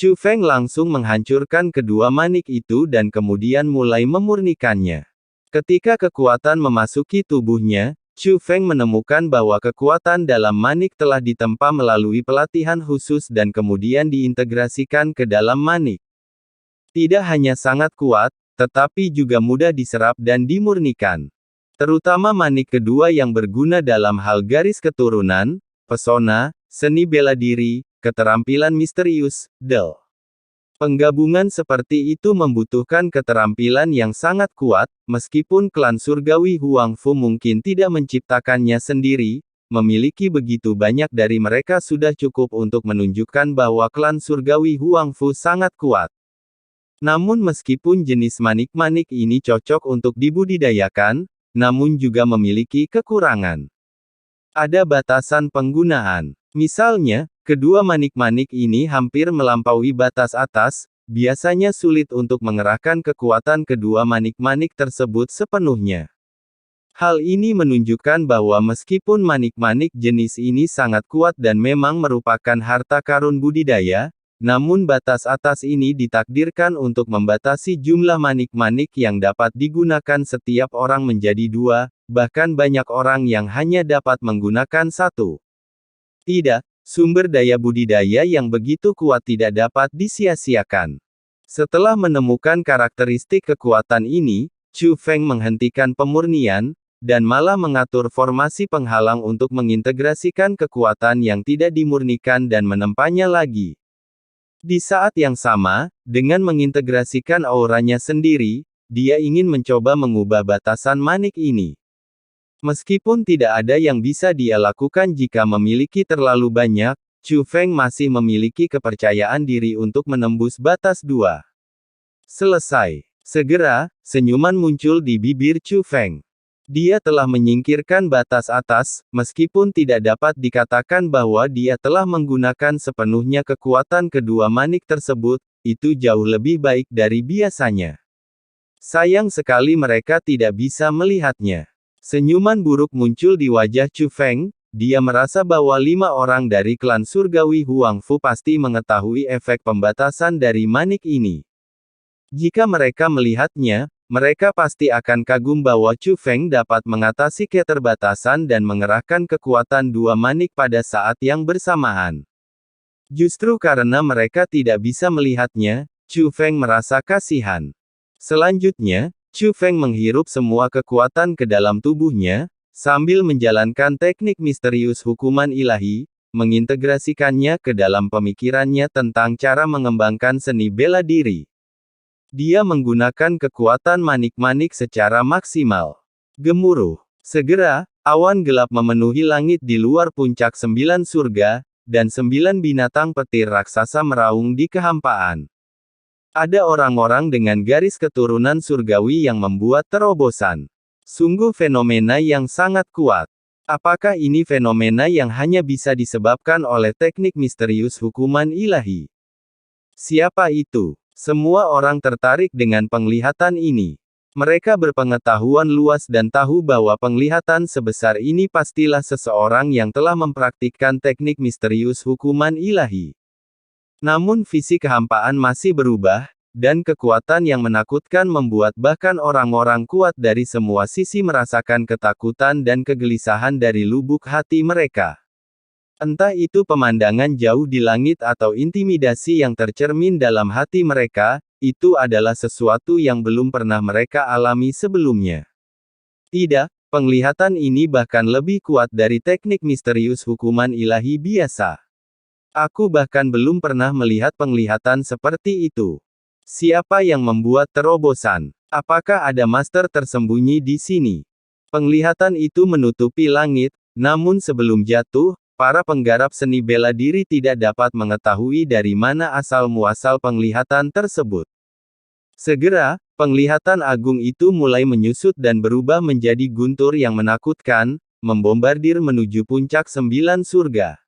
Chu Feng langsung menghancurkan kedua manik itu dan kemudian mulai memurnikannya. Ketika kekuatan memasuki tubuhnya, Chu Feng menemukan bahwa kekuatan dalam manik telah ditempa melalui pelatihan khusus dan kemudian diintegrasikan ke dalam manik. Tidak hanya sangat kuat, tetapi juga mudah diserap dan dimurnikan. Terutama manik kedua yang berguna dalam hal garis keturunan, pesona, seni bela diri, keterampilan misterius, del. Penggabungan seperti itu membutuhkan keterampilan yang sangat kuat, meskipun klan surgawi Huang Fu mungkin tidak menciptakannya sendiri, memiliki begitu banyak dari mereka sudah cukup untuk menunjukkan bahwa klan surgawi Huang Fu sangat kuat. Namun meskipun jenis manik-manik ini cocok untuk dibudidayakan, namun juga memiliki kekurangan. Ada batasan penggunaan. Misalnya, kedua manik-manik ini hampir melampaui batas atas, biasanya sulit untuk mengerahkan kekuatan kedua manik-manik tersebut sepenuhnya. Hal ini menunjukkan bahwa meskipun manik-manik jenis ini sangat kuat dan memang merupakan harta karun budidaya, namun batas atas ini ditakdirkan untuk membatasi jumlah manik-manik yang dapat digunakan setiap orang menjadi dua, bahkan banyak orang yang hanya dapat menggunakan satu. Tidak, sumber daya budidaya yang begitu kuat tidak dapat disia-siakan. Setelah menemukan karakteristik kekuatan ini, Chu Feng menghentikan pemurnian, dan malah mengatur formasi penghalang untuk mengintegrasikan kekuatan yang tidak dimurnikan dan menempanya lagi. Di saat yang sama, dengan mengintegrasikan auranya sendiri, dia ingin mencoba mengubah batasan manik ini. Meskipun tidak ada yang bisa dia lakukan jika memiliki terlalu banyak, Chu Feng masih memiliki kepercayaan diri untuk menembus batas 2. Selesai. Segera, senyuman muncul di bibir Chu Feng. Dia telah menyingkirkan batas atas, meskipun tidak dapat dikatakan bahwa dia telah menggunakan sepenuhnya kekuatan kedua manik tersebut, itu jauh lebih baik dari biasanya. Sayang sekali mereka tidak bisa melihatnya. Senyuman buruk muncul di wajah Chu Feng, dia merasa bahwa 5 orang dari klan surgawi Huang Fu pasti mengetahui efek pembatasan dari manik ini. Jika mereka melihatnya, mereka pasti akan kagum bahwa Chu Feng dapat mengatasi keterbatasan dan mengerahkan kekuatan dua manik pada saat yang bersamaan. Justru karena mereka tidak bisa melihatnya, Chu Feng merasa kasihan. Selanjutnya, Chu Feng menghirup semua kekuatan ke dalam tubuhnya, sambil menjalankan teknik misterius hukuman ilahi, mengintegrasikannya ke dalam pemikirannya tentang cara mengembangkan seni bela diri. Dia menggunakan kekuatan manik-manik secara maksimal. Gemuruh. Segera, awan gelap memenuhi langit di luar puncak 9 surga, dan 9 binatang petir raksasa meraung di kehampaan. Ada orang-orang dengan garis keturunan surgawi yang membuat terobosan. Sungguh fenomena yang sangat kuat. Apakah ini fenomena yang hanya bisa disebabkan oleh teknik misterius hukuman ilahi? Siapa itu? Semua orang tertarik dengan penglihatan ini. Mereka berpengetahuan luas dan tahu bahwa penglihatan sebesar ini pastilah seseorang yang telah mempraktikkan teknik misterius hukuman ilahi. Namun visi kehampaan masih berubah, dan kekuatan yang menakutkan membuat bahkan orang-orang kuat dari semua sisi merasakan ketakutan dan kegelisahan dari lubuk hati mereka. Entah itu pemandangan jauh di langit atau intimidasi yang tercermin dalam hati mereka, itu adalah sesuatu yang belum pernah mereka alami sebelumnya. Tidak, penglihatan ini bahkan lebih kuat dari teknik misterius hukuman ilahi biasa. Aku bahkan belum pernah melihat penglihatan seperti itu. Siapa yang membuat terobosan? Apakah ada master tersembunyi di sini? Penglihatan itu menutupi langit, namun sebelum jatuh, para penggarap seni bela diri tidak dapat mengetahui dari mana asal-muasal penglihatan tersebut. Segera, penglihatan agung itu mulai menyusut dan berubah menjadi guntur yang menakutkan, membombardir menuju puncak 9 surga.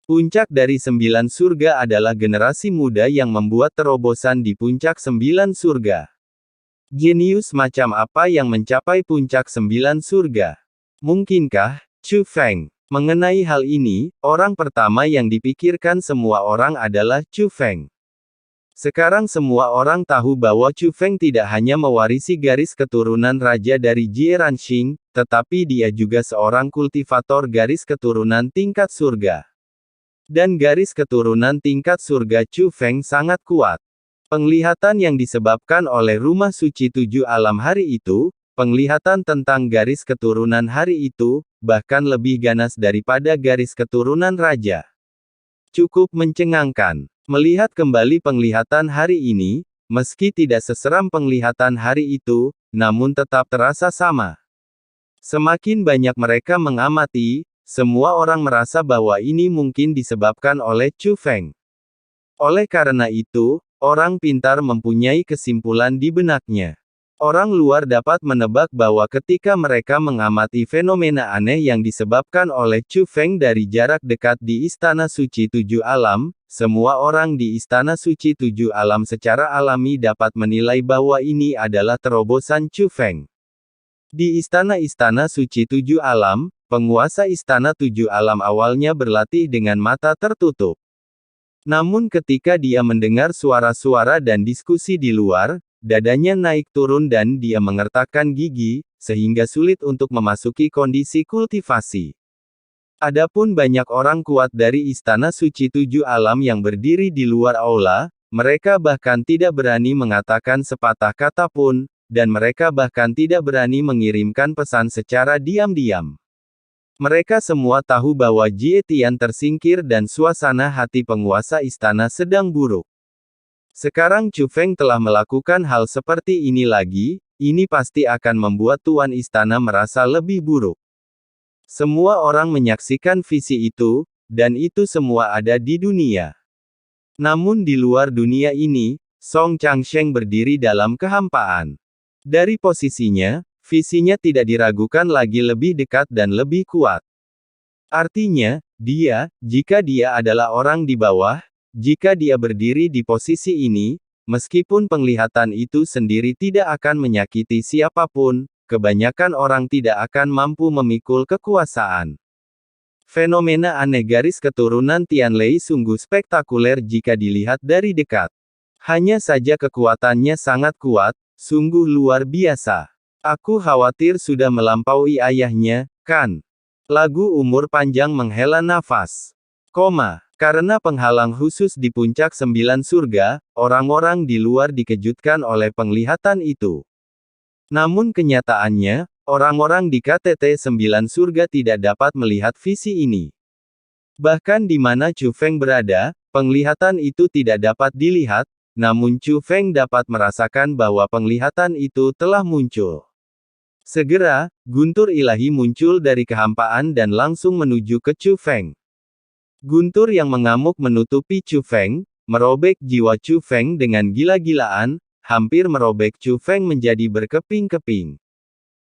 Puncak dari 9 surga adalah generasi muda yang membuat terobosan di puncak 9 surga. Jenius macam apa yang mencapai puncak 9 surga? Mungkinkah, Chu Feng? Mengenai hal ini, orang pertama yang dipikirkan semua orang adalah Chu Feng. Sekarang semua orang tahu bahwa Chu Feng tidak hanya mewarisi garis keturunan raja dari Jie Ranxing, tetapi dia juga seorang kultivator garis keturunan tingkat surga. Dan garis keturunan tingkat surga Chu Feng sangat kuat. Penglihatan yang disebabkan oleh rumah suci 7 alam hari itu, penglihatan tentang garis keturunan hari itu, bahkan lebih ganas daripada garis keturunan raja. Cukup mencengangkan. Melihat kembali penglihatan hari ini, meski tidak seseram penglihatan hari itu, namun tetap terasa sama. Semakin banyak mereka mengamati, semua orang merasa bahwa ini mungkin disebabkan oleh Chu Feng. Oleh karena itu, orang pintar mempunyai kesimpulan di benaknya. Orang luar dapat menebak bahwa ketika mereka mengamati fenomena aneh yang disebabkan oleh Chu Feng dari jarak dekat di Istana Suci 7 Alam, semua orang di Istana Suci 7 Alam secara alami dapat menilai bahwa ini adalah terobosan Chu Feng. Di istana-istana suci 7 alam, penguasa Istana 7 Alam awalnya berlatih dengan mata tertutup. Namun ketika dia mendengar suara-suara dan diskusi di luar, dadanya naik turun dan dia mengertakkan gigi, sehingga sulit untuk memasuki kondisi kultivasi. Adapun banyak orang kuat dari Istana Suci 7 Alam yang berdiri di luar aula, mereka bahkan tidak berani mengatakan sepatah kata pun, dan mereka bahkan tidak berani mengirimkan pesan secara diam-diam. Mereka semua tahu bahwa Jie Tian tersingkir dan suasana hati penguasa istana sedang buruk. Sekarang Chu Feng telah melakukan hal seperti ini lagi, ini pasti akan membuat tuan istana merasa lebih buruk. Semua orang menyaksikan visi itu, dan itu semua ada di dunia. Namun di luar dunia ini, Song Changsheng berdiri dalam kehampaan. Dari posisinya, visinya tidak diragukan lagi lebih dekat dan lebih kuat. Artinya, jika dia adalah orang di bawah, jika dia berdiri di posisi ini, meskipun penglihatan itu sendiri tidak akan menyakiti siapapun, kebanyakan orang tidak akan mampu memikul kekuasaan. Fenomena aneh garis keturunan Tianlei sungguh spektakuler jika dilihat dari dekat. Hanya saja kekuatannya sangat kuat, sungguh luar biasa. Aku khawatir sudah melampaui ayahnya, kan? Lagu umur panjang menghela nafas. Karena penghalang khusus di puncak 9 surga, orang-orang di luar dikejutkan oleh penglihatan itu. Namun kenyataannya, orang-orang di KTT 9 surga tidak dapat melihat visi ini. Bahkan di mana Chu Feng berada, penglihatan itu tidak dapat dilihat, namun Chu Feng dapat merasakan bahwa penglihatan itu telah muncul. Segera, guntur ilahi muncul dari kehampaan dan langsung menuju ke Chu Feng. Guntur yang mengamuk menutupi Chu Feng, merobek jiwa Chu Feng dengan gila-gilaan, hampir merobek Chu Feng menjadi berkeping-keping.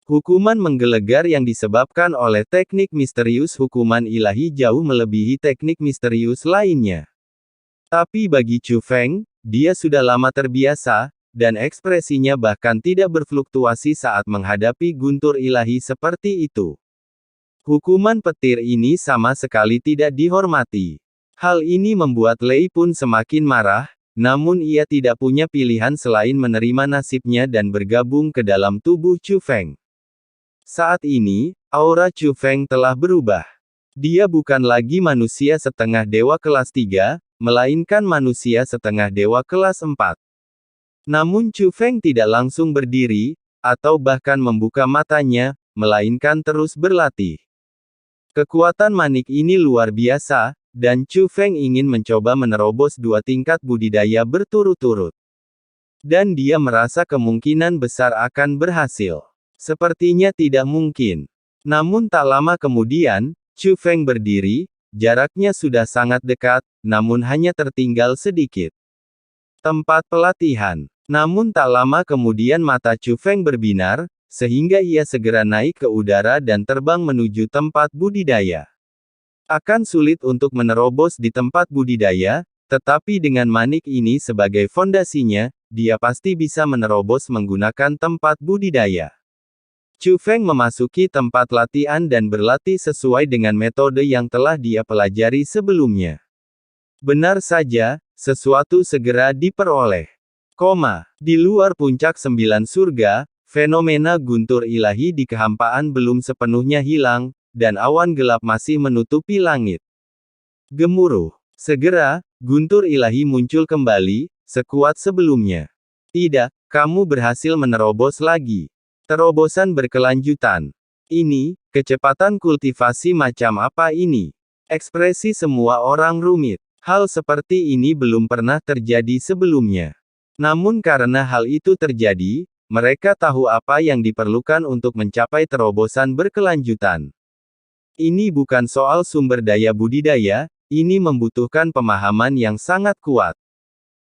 Hukuman menggelegar yang disebabkan oleh teknik misterius hukuman ilahi jauh melebihi teknik misterius lainnya. Tapi bagi Chu Feng, dia sudah lama terbiasa, dan ekspresinya bahkan tidak berfluktuasi saat menghadapi guntur ilahi seperti itu. Hukuman petir ini sama sekali tidak dihormati. Hal ini membuat Lei pun semakin marah, namun ia tidak punya pilihan selain menerima nasibnya dan bergabung ke dalam tubuh Chu Feng. Saat ini, aura Chu Feng telah berubah. Dia bukan lagi manusia setengah dewa kelas 3, melainkan manusia setengah dewa kelas 4. Namun Chu Feng tidak langsung berdiri, atau bahkan membuka matanya, melainkan terus berlatih. Kekuatan manik ini luar biasa, dan Chu Feng ingin mencoba menerobos 2 tingkat budidaya berturut-turut. Dan dia merasa kemungkinan besar akan berhasil. Sepertinya tidak mungkin. Namun tak lama kemudian, Chu Feng berdiri, jaraknya sudah sangat dekat, namun hanya tertinggal sedikit. Tempat pelatihan. Namun tak lama kemudian mata Chu Feng berbinar, sehingga ia segera naik ke udara dan terbang menuju tempat budidaya. Akan sulit untuk menerobos di tempat budidaya, tetapi dengan manik ini sebagai fondasinya, dia pasti bisa menerobos menggunakan tempat budidaya. Chu Feng memasuki tempat latihan dan berlatih sesuai dengan metode yang telah dia pelajari sebelumnya. Benar saja, sesuatu segera diperoleh. Di luar puncak 9 surga, fenomena guntur ilahi di kehampaan belum sepenuhnya hilang, dan awan gelap masih menutupi langit. Gemuruh. Segera, guntur ilahi muncul kembali, sekuat sebelumnya. Tidak, kamu berhasil menerobos lagi. Terobosan berkelanjutan. Ini, kecepatan kultivasi macam apa ini? Ekspresi semua orang rumit. Hal seperti ini belum pernah terjadi sebelumnya. Namun karena hal itu terjadi, mereka tahu apa yang diperlukan untuk mencapai terobosan berkelanjutan. Ini bukan soal sumber daya budidaya, ini membutuhkan pemahaman yang sangat kuat.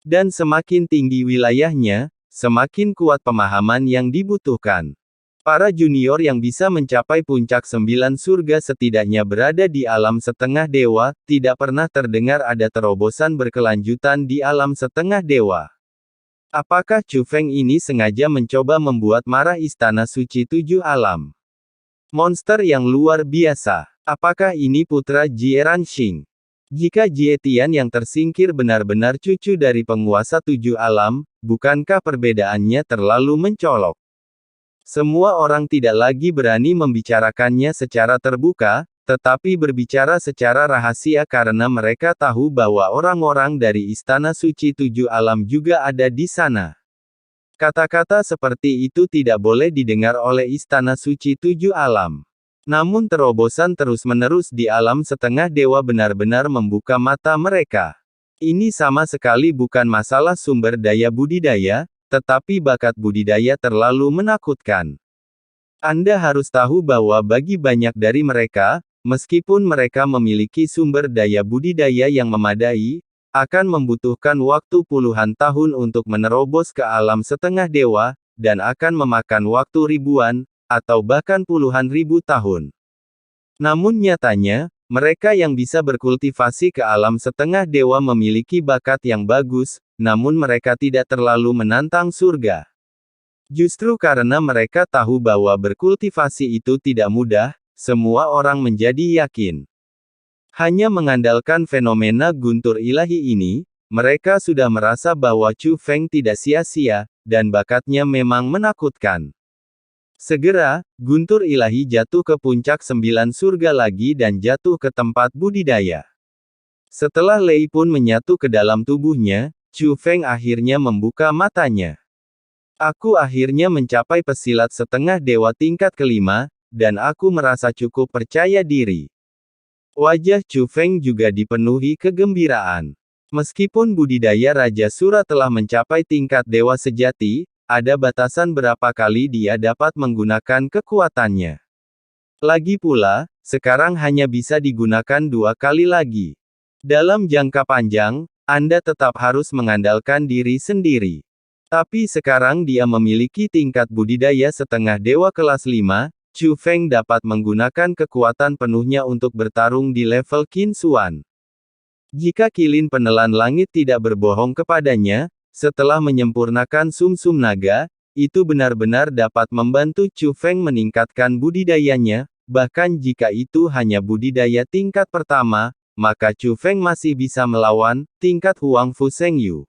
Dan semakin tinggi wilayahnya, semakin kuat pemahaman yang dibutuhkan. Para junior yang bisa mencapai puncak 9 surga setidaknya berada di alam setengah dewa, tidak pernah terdengar ada terobosan berkelanjutan di alam setengah dewa. Apakah Chu Feng ini sengaja mencoba membuat marah istana suci 7 alam? Monster yang luar biasa. Apakah ini putra Jie Ranxing? Jika Jie Tian yang tersingkir benar-benar cucu dari penguasa 7 alam, bukankah perbedaannya terlalu mencolok? Semua orang tidak lagi berani membicarakannya secara terbuka, tetapi berbicara secara rahasia karena mereka tahu bahwa orang-orang dari Istana Suci 7 Alam juga ada di sana. Kata-kata seperti itu tidak boleh didengar oleh Istana Suci 7 Alam. Namun terobosan terus-menerus di alam setengah dewa benar-benar membuka mata mereka. Ini sama sekali bukan masalah sumber daya budidaya, tetapi bakat budidaya terlalu menakutkan. Anda harus tahu bahwa bagi banyak dari mereka, meskipun mereka memiliki sumber daya budidaya yang memadai, akan membutuhkan waktu puluhan tahun untuk menerobos ke alam setengah dewa, dan akan memakan waktu ribuan, atau bahkan puluhan ribu tahun. Namun nyatanya, mereka yang bisa berkultivasi ke alam setengah dewa memiliki bakat yang bagus, namun mereka tidak terlalu menantang surga. Justru karena mereka tahu bahwa berkultivasi itu tidak mudah, semua orang menjadi yakin. Hanya mengandalkan fenomena guntur ilahi ini, mereka sudah merasa bahwa Chu Feng tidak sia-sia, dan bakatnya memang menakutkan. Segera, guntur ilahi jatuh ke puncak 9 surga lagi dan jatuh ke tempat budidaya. Setelah Lei pun menyatu ke dalam tubuhnya, Chu Feng akhirnya membuka matanya. Aku akhirnya mencapai pesilat setengah dewa tingkat kelima, dan aku merasa cukup percaya diri. Wajah Chu Feng juga dipenuhi kegembiraan. Meskipun budidaya Raja Sura telah mencapai tingkat dewa sejati, ada batasan berapa kali dia dapat menggunakan kekuatannya. Lagi pula, sekarang hanya bisa digunakan 2 kali lagi. Dalam jangka panjang, Anda tetap harus mengandalkan diri sendiri. Tapi sekarang dia memiliki tingkat budidaya setengah dewa kelas 5, Chu Feng dapat menggunakan kekuatan penuhnya untuk bertarung di level Qin Xuan. Jika kilin penelan langit tidak berbohong kepadanya, setelah menyempurnakan sumsum naga, itu benar-benar dapat membantu Chu Feng meningkatkan budidayanya, bahkan jika itu hanya budidaya tingkat pertama, maka Chu Feng masih bisa melawan tingkat Huang Fu Shengyu.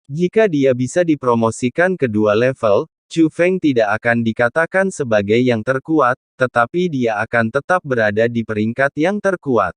Jika dia bisa dipromosikan ke 2 level, Chu Feng tidak akan dikatakan sebagai yang terkuat, tetapi dia akan tetap berada di peringkat yang terkuat.